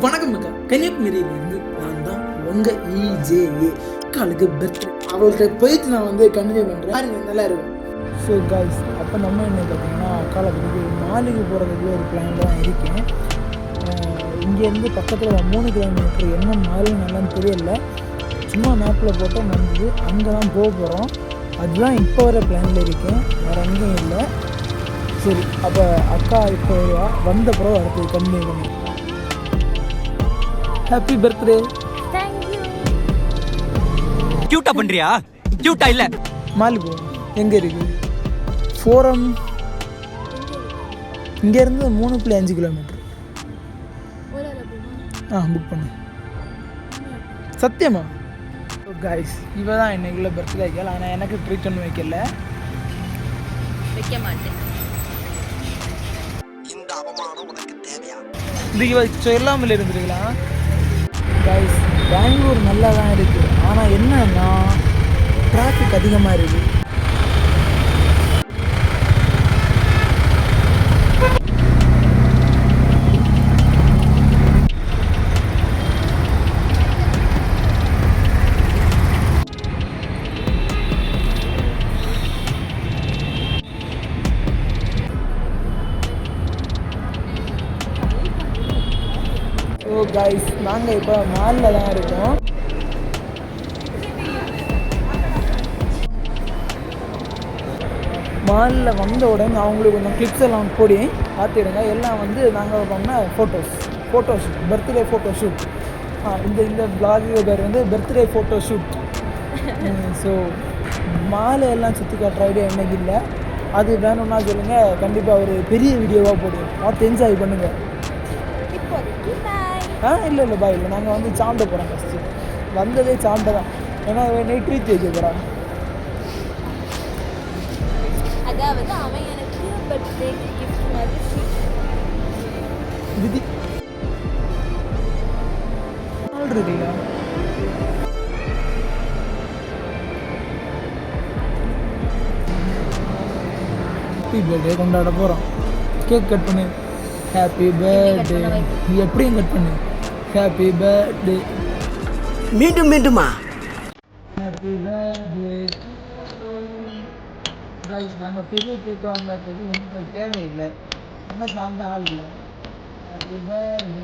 வணக்கம் அக்கா, கன்னியாகுமரியிலேருந்து நான் தான் உங்கள் EJA. அக்காளுக்கு பர்த்டே, அவள்கிட்ட போயிட்டு நான் வந்து கண்டினியூ பண்ணுறேன். பாருங்க, நல்லா இருக்கும். ஸோ கைஸ், அப்போ நம்ம என்ன பார்த்தீங்கன்னா அக்காளுக்கு மாலுக்கு போகிறதுக்கு ஒரு பிளான் தான் இருக்கேன். இங்கேருந்து பக்கத்தில் 3 கிலோமீட்டர் என்ன மாலு நல்லான்னு தெரியல, சும்மா மேப்பில் போட்டு வந்து அங்கே தான் போக போகிறோம். அதுதான் இப்போ வர பிளானில் இருக்கேன், வேறு எங்கேயும் இல்லை. சரி, அப்போ அக்கா இப்போ வந்த பிறகு அடுத்து கண்டினியூ பண்ணி. Happy birthday. Thank you. கியூட்டா பண்றியா? கியூட்டா இல்ல. மால் போ, எங்கே இருக்கு? ஃபோரம் இங்கேருந்து 3.5 கிலோமீட்டர். புக் பண்ணு. சத்தியமா? கைஸ், இவ தான் இன்னைக்குள்ள பர்த்டே கேள். ஆனால் எனக்கு ட்ரீட் ஒன்று வைக்கல. வைக்க மாட்டேன். இதுக்கு இவ சொல்லாமல் இருந்துருக்கலாம். கைஸ், பெங்களூர் நல்லா தான் இருக்குது, ஆனால் என்னன்னா டிராஃபிக் அதிகமாக இருக்குது. ஸோ கைஸ், நாங்கள் இப்போ மாலில் தான் இருக்கோம். மாலில் வந்த உடனே அவங்களுக்கு கொஞ்சம் கிளிப்ஸ் எல்லாம் போடி பார்த்துடுங்க. எல்லாம் வந்து நாங்கள் பண்ண ஃபோட்டோஷூட், பர்த்டே ஃபோட்டோஷூட். இந்த பிளாகு பேர் வந்து பர்த்டே ஃபோட்டோஷூட். ஸோ மாலை எல்லாம் சுற்றி காட்டுற ஐடியா என்னைக்கு இல்லை. அது வேணும்னா சொல்லுங்கள், கண்டிப்பாக ஒரு பெரிய வீடியோவாக போடுவோம். பார்த்து என்ஜாய் பண்ணுங்கள். இல்லை பாய், இல்லை, நாங்கள் வந்து சாப்பிட போகிறோம். ஃபஸ்ட்டு வந்ததே சாப்பிட தான். ஏன்னா நைட் ட்ரீட் வைக்க போகிறோம். அதாவது அவன் எனக்கு பர்த்டே கிஃப்ட் மாதிரி விதி ஆள் இருக்குல்ல. ஹாப்பி பர்த்டே கொண்டாட போகிறோம். கேக் கட் பண்ணு. Happy birthday. நீ எப்படியும் கட் பண்ணு. Happy birthday. மீண்டுமா? Happy birthday. கைஸ், நாங்கள் பெரிய கேக் வாங்கிறதுக்கு உங்களுக்கு தேவையில்லை, என்ன சாப்பிட்ட ஆள் இல்லை. Happy birthday.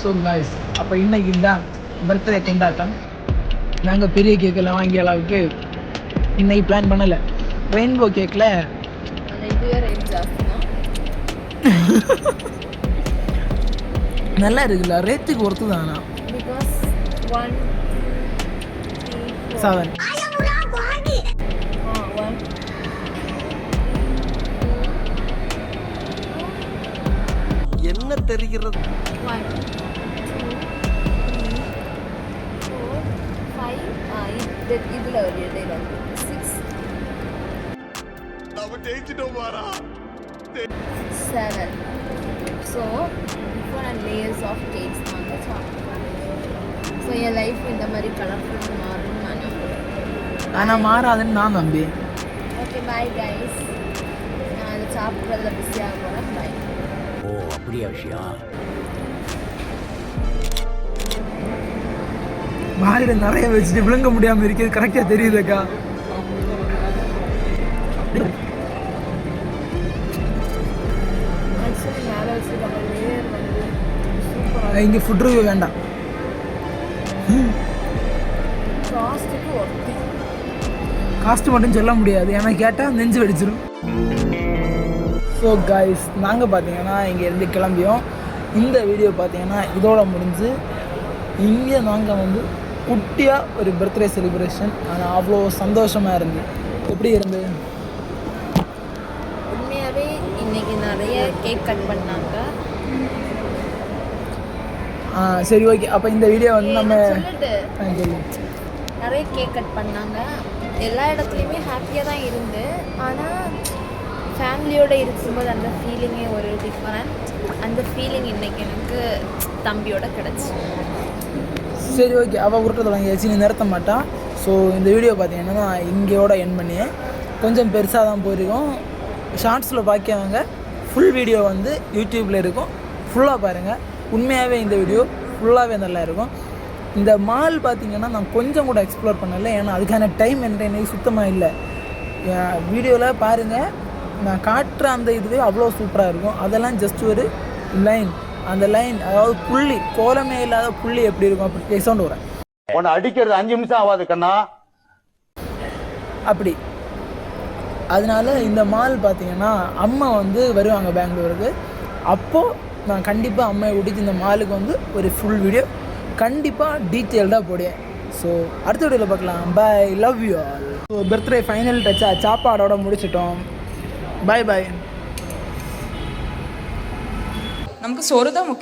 ஸோ கைஸ், அப்போ இன்னைக்கு தான் பர்த்டே கொண்டாட்டம். நாங்கள் பெரிய கேக்கெல்லாம் வாங்கிய அளவுக்கு இன்னைக்கு பிளான் பண்ணலை. ரெயின்போ கேக்கில் இதுவே ரேட் ஜாஸ்தி தான். நல்லா இருக்குல்ல, ரேட்டுக்கு ஒர்த்து தானா? பிகாஸ் 1 2 3 7 என்ன தெரிகிறது? 1 2 3 4 5 இதில் ஒரு இடையில 6 7. So different layers of cakes நாங்கள் சாப்பிடுவோம். ஸோ என் லைஃப் இந்த மாதிரி கலர்ஃபுல் மாறும்னு நான் நம்புகிறேன். ஆனால் மாறாதுன்னு நான் நம்பி. Okay, bye guys. நான் அதை சாப்பிட்றதுல பிஸியாக போகிறேன். பாய். ஓ, அப்படியா விஷயம்? வாயில் நிறைய வச்சுட்டு விழுங்க முடியாமல் இருக்கிறது கரெக்டாக தெரியுதுக்கா. ஆக்சுவலி மேலே வச்சுருக்க லேயர் வந்து சூப்பராக இங்கே ஃபுட் ரிவ்யூ வேண்டாம். காஸ்ட்டுக்கு ஒர்த்து. காஸ்ட்டு மட்டும் சொல்ல முடியாது, ஏன்னா கேட்டால் நெஞ்சு வெடிச்சிடும். ஸோ கைஸ், நாங்கள் பார்த்தீங்கன்னா இங்கேருந்து கிளம்பியோம். இந்த வீடியோ பார்த்தீங்கன்னா இதோட முடிஞ்சு. இங்கே நாங்கள் வந்து குட்டியாக ஒரு பர்த்டே செலிப்ரேஷன், ஆனால் அவ்வளோ சந்தோஷமாக இருந்து. எப்படி இருந்து? உண்மையாகவே இன்னைக்கு நிறைய கேக் கட் பண்ணாங்க. சரி, ஓகே. அப்போ இந்த வீடியோ வந்து நம்ம சொல்லிட்டு நிறைய கேக் கட் பண்ணாங்க. எல்லா இடத்துலையுமே ஹாப்பியாக தான் இருந்து, ஆனால் ஃபேமிலியோடு இருக்கும்போது அந்த ஃபீலிங்கே ஒரு டிஃப்ரெண்ட். அந்த ஃபீலிங் இன்றைக்கி எனக்கு தம்பியோட கிடச்சி. சரி ஓகே, அவள் உருட்டை தொடங்கியாச்சு, நீ நிறுத்த மாட்டான். ஸோ இந்த வீடியோ பார்த்தீங்கன்னா நான் இங்கேயோட என் பண்ணி கொஞ்சம் பெருசாக தான் போயிருக்கோம். ஷார்ட்ஸில் பார்க்கவங்க ஃபுல் வீடியோ வந்து யூடியூப்பில் இருக்கும், ஃபுல்லாக பாருங்கள். உண்மையாகவே இந்த வீடியோ ஃபுல்லாகவே நல்லா இருக்கும். இந்த மால் பார்த்திங்கன்னா நான் கொஞ்சம் கூட எக்ஸ்ப்ளோர் பண்ணலை, ஏன்னா அதுக்கான டைம் எனக்கு சுத்தமாக இல்லை. வீடியோவில் பாருங்கள், நான் காட்டுற அந்த இதுவே அவ்வளோ சூப்பராக இருக்கும். அதெல்லாம் ஜஸ்ட் ஒரு லைன், அந்த லைன் அதாவது புள்ளி, கோலமே இல்லாத புள்ளி எப்படி இருக்கும் அப்படி சவுண்ட் வரேன். உன்னை அடிக்கிறது 5 நிமிஷம் ஆகாது கண்ணா. அப்படி அதனால இந்த மால் பார்த்தீங்கன்னா அம்மா வந்து வருவாங்க பெங்களூருக்கு. அப்போது நான் கண்டிப்பாக அம்மையை கூட்டிட்டு இந்த மாலுக்கு வந்து ஒரு ஃபுல் வீடியோ கண்டிப்பாக டீட்டெயில்டாக போடுவேன். ஸோ அடுத்த வீடியோவில் பார்க்கலாம். Bye, love you all. So birthday final டச்சா சாப்பாடோட முடிச்சிட்டோம். பாய் பாய். நமக்கு சோறு தான் முக்கியம்.